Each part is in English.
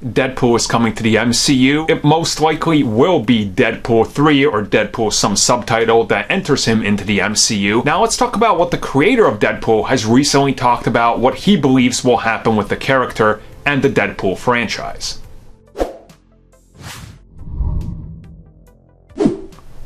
Deadpool is coming to the MCU. It most likely will be Deadpool 3 or Deadpool some subtitle that enters him into the MCU. Now let's talk about what the creator of Deadpool has recently talked about, what he believes will happen with the character and the Deadpool franchise.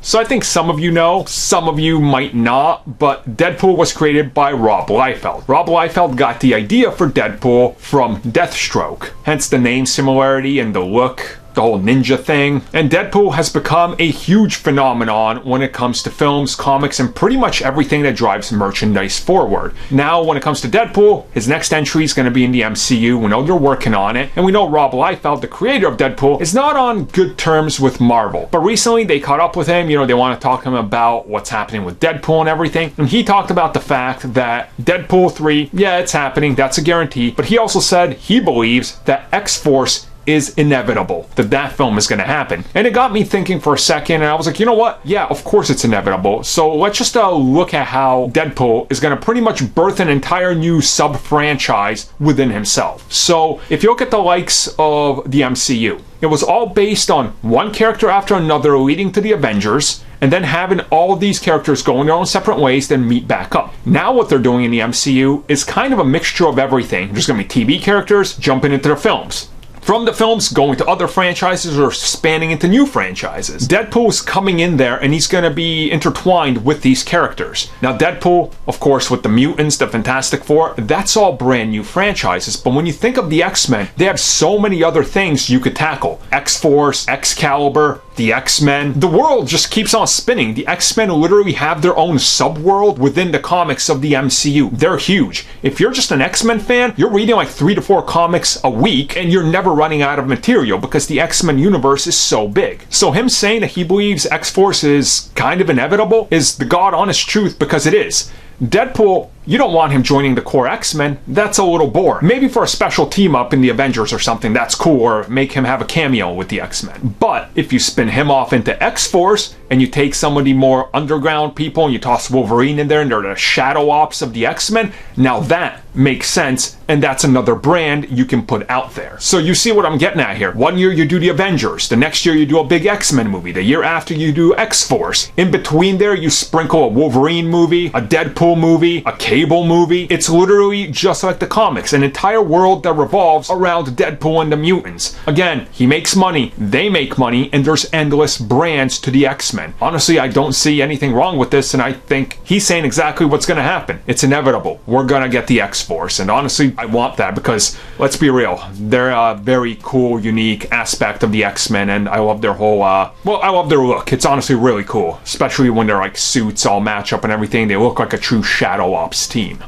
So I think some of you know, some of you might not, but Deadpool was created by Rob Liefeld. Rob Liefeld got the idea for Deadpool from Deathstroke, hence the name similarity and the look, the whole ninja thing. And Deadpool has become a huge phenomenon when it comes to films, comics, and pretty much everything that drives merchandise forward. Now, when it comes to Deadpool, his next entry is going to be in the MCU. We know they're working on it, and we know Rob Liefeld, the creator of Deadpool, is not on good terms with Marvel. But recently, they caught up with him. You know, they want to talk to him about what's happening with Deadpool and everything. And he talked about the fact that Deadpool 3, yeah, it's happening, that's a guarantee. But he also said he believes that X-Force is inevitable, that film is going to happen. And it got me thinking for a second, and I was like, you know what? Yeah, of course it's inevitable. So let's just look at how Deadpool is going to pretty much birth an entire new sub-franchise within himself. So if you look at the likes of the MCU, it was all based on one character after another leading to the Avengers, and then having all of these characters go in their own separate ways, then meet back up. Now what they're doing in the MCU is kind of a mixture of everything. There's going to be TV characters jumping into their films. From the films, going to other franchises or spanning into new franchises. Deadpool's coming in there and he's going to be intertwined with these characters. Now Deadpool, of course, with the mutants, the Fantastic Four, that's all brand new franchises. But when you think of the X-Men, they have so many other things you could tackle. X-Force, Excalibur, the X-Men. The world just keeps on spinning. The X-Men literally have their own sub-world within the comics of the MCU. They're huge. If you're just an X-Men fan, you're reading like 3 to 4 comics a week and you're never running out of material because the X-Men universe is so big. So him saying that he believes X-Force is kind of inevitable is the God honest truth, because it is. Deadpool, you don't want him joining the core X-Men. That's a little boring. Maybe for a special team up in the Avengers or something, that's cool, or make him have a cameo with the X-Men. But if you spin him off into X-Force and you take some of the more underground people and you toss Wolverine in there and they're the shadow ops of the X-Men, now that makes sense, and that's another brand you can put out there. So you see what I'm getting at here. One year you do the Avengers, the next year you do a big X-Men movie, the year after you do X-Force. In between there you sprinkle a Wolverine movie, a Deadpool movie, a Cable movie. It's literally just like the comics, an entire world that revolves around Deadpool and the mutants. Again, he makes money, they make money, and there's endless brands to the X-Men. Honestly, I don't see anything wrong with this, and I think he's saying exactly what's going to happen. It's inevitable. We're going to get the X-Force, and honestly, I want that because, let's be real, they're a very cool, unique aspect of the X-Men, and I love their whole, I love their look. It's honestly really cool, especially when their like suits all match up and everything. They look like a true Shadow Ops team.